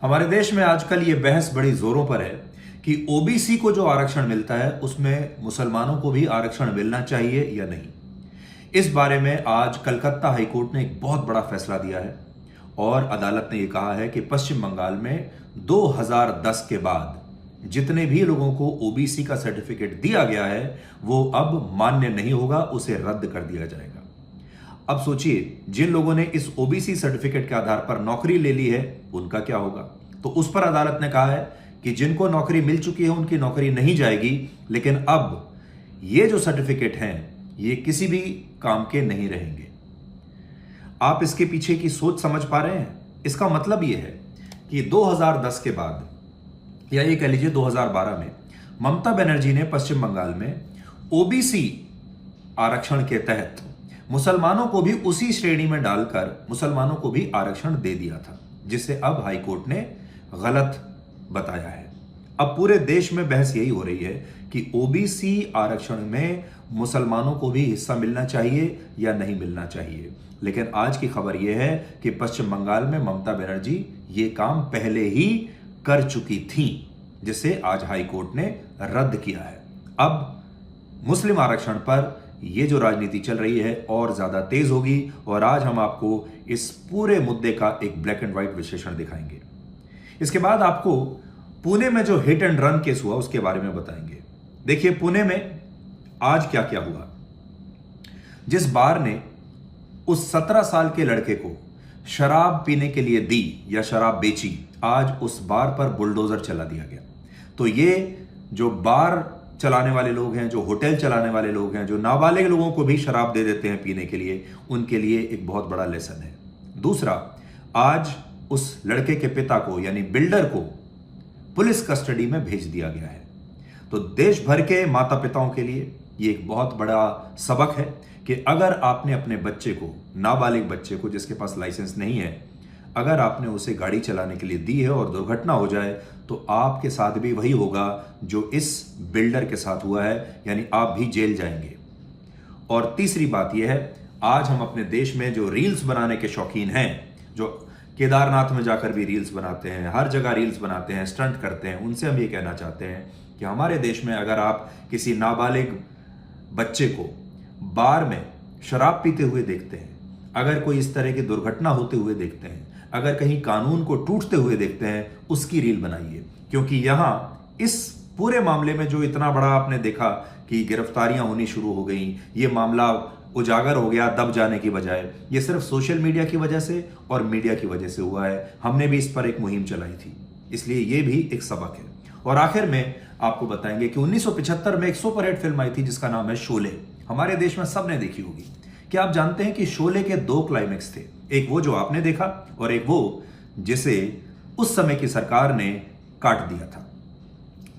हमारे देश में आजकल ये बहस बड़ी जोरों पर है कि ओबीसी को जो आरक्षण मिलता है उसमें मुसलमानों को भी आरक्षण मिलना चाहिए या नहीं। इस बारे में आज कलकत्ता हाईकोर्ट ने एक बहुत बड़ा फैसला दिया है और अदालत ने यह कहा है कि पश्चिम बंगाल में 2010 के बाद जितने भी लोगों को ओबीसी का सर्टिफिकेट दिया गया है वो अब मान्य नहीं होगा, उसे रद्द कर दिया जाएगा। अब सोचिए, जिन लोगों ने इस ओबीसी सर्टिफिकेट के आधार पर नौकरी ले ली है उनका क्या होगा। तो उस पर अदालत ने कहा है कि जिनको नौकरी मिल चुकी है उनकी नौकरी नहीं जाएगी, लेकिन अब ये जो सर्टिफिकेट हैं ये किसी भी काम के नहीं रहेंगे। आप इसके पीछे की सोच समझ पा रहे हैं? इसका मतलब यह है कि 2010 के बाद या ये कह लीजिए 2012 में ममता बनर्जी ने पश्चिम बंगाल में ओबीसी आरक्षण के तहत मुसलमानों को भी उसी श्रेणी में डालकर मुसलमानों को भी आरक्षण दे दिया था, जिसे अब हाईकोर्ट ने गलत बताया है। अब पूरे देश में बहस यही हो रही है कि ओबीसी आरक्षण में मुसलमानों को भी हिस्सा मिलना चाहिए या नहीं मिलना चाहिए। लेकिन आज की खबर यह है कि पश्चिम बंगाल में ममता बनर्जी ये काम पहले ही कर चुकी थी, जिसे आज हाईकोर्ट ने रद्द किया है। अब मुस्लिम आरक्षण पर ये जो राजनीति चल रही है और ज्यादा तेज होगी और आज हम आपको इस पूरे मुद्दे का एक ब्लैक एंड व्हाइट विश्लेषण दिखाएंगे। इसके बाद आपको पुणे में जो हिट एंड रन केस हुआ उसके बारे में बताएंगे। देखिए, पुणे में आज क्या क्या हुआ। जिस बार ने उस 17 साल के लड़के को शराब पीने के लिए दी या शराब बेची, आज उस बार पर बुलडोजर चला दिया गया। तो ये जो बार चलाने वाले लोग हैं, जो होटल चलाने वाले लोग हैं, जो नाबालिग लोगों को भी शराब दे देते हैं पीने के लिए, उनके लिए एक बहुत बड़ा लेसन है। दूसरा, आज उस लड़के के पिता को यानी बिल्डर को पुलिस कस्टडी में भेज दिया गया है। तो देश भर के माता पिताओं के लिए ये एक बहुत बड़ा सबक है कि अगर आपने अपने बच्चे को, नाबालिग बच्चे को जिसके पास लाइसेंस नहीं है, अगर आपने उसे गाड़ी चलाने के लिए दी है और दुर्घटना हो जाए तो आपके साथ भी वही होगा जो इस बिल्डर के साथ हुआ है, यानी आप भी जेल जाएंगे। और तीसरी बात यह है, आज हम अपने देश में जो रील्स बनाने के शौकीन हैं, जो केदारनाथ में जाकर भी रील्स बनाते हैं, हर जगह रील्स बनाते हैं, स्टंट करते हैं, उनसे हम ये कहना चाहते हैं कि हमारे देश में अगर आप किसी नाबालिग बच्चे को बार में शराब पीते हुए देखते हैं, अगर कोई इस तरह की दुर्घटना होते हुए देखते हैं, अगर कहीं कानून को टूटते हुए देखते हैं, उसकी रील बनाइए। क्योंकि यहां इस पूरे मामले में जो इतना बड़ा आपने देखा कि गिरफ्तारियां होनी शुरू हो गई, ये मामला उजागर हो गया दब जाने की बजाय, ये सिर्फ सोशल मीडिया की वजह से और मीडिया की वजह से हुआ है। हमने भी इस पर एक मुहिम चलाई थी, इसलिए ये भी एक सबक है। और आखिर में आपको बताएंगे कि 1975 में एक सुपरहिट फिल्म आई थी जिसका नाम है शोले। हमारे देश में सबने देखी होगी। क्या आप जानते हैं कि शोले के 2 क्लाइमेक्स थे? एक वो जो आपने देखा और एक वो जिसे उस समय की सरकार ने काट दिया था।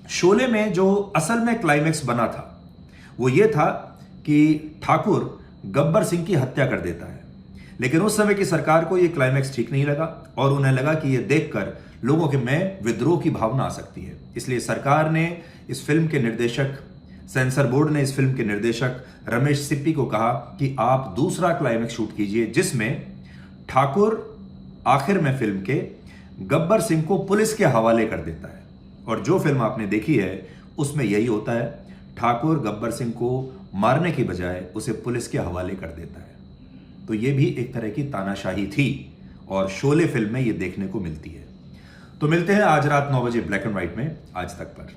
शोले में जो असल में क्लाइमेक्स बना था वो ये था कि ठाकुर गब्बर सिंह की हत्या कर देता है, लेकिन उस समय की सरकार को यह क्लाइमेक्स ठीक नहीं लगा और उन्हें लगा कि यह देखकर लोगों के में विद्रोह की भावना आ सकती है। इसलिए सरकार ने इस फिल्म के निर्देशक, सेंसर बोर्ड ने इस फिल्म के निर्देशक रमेश सिप्पी को कहा कि आप दूसरा क्लाइमेक्स शूट कीजिए जिसमें ठाकुर आखिर में फिल्म के गब्बर सिंह को पुलिस के हवाले कर देता है। और जो फिल्म आपने देखी है उसमें यही होता है, ठाकुर गब्बर सिंह को मारने की बजाय उसे पुलिस के हवाले कर देता है। तो यह भी एक तरह की तानाशाही थी और शोले फिल्म में यह देखने को मिलती है। तो मिलते हैं आज रात 9 बजे ब्लैक एंड व्हाइट में आज तक पर।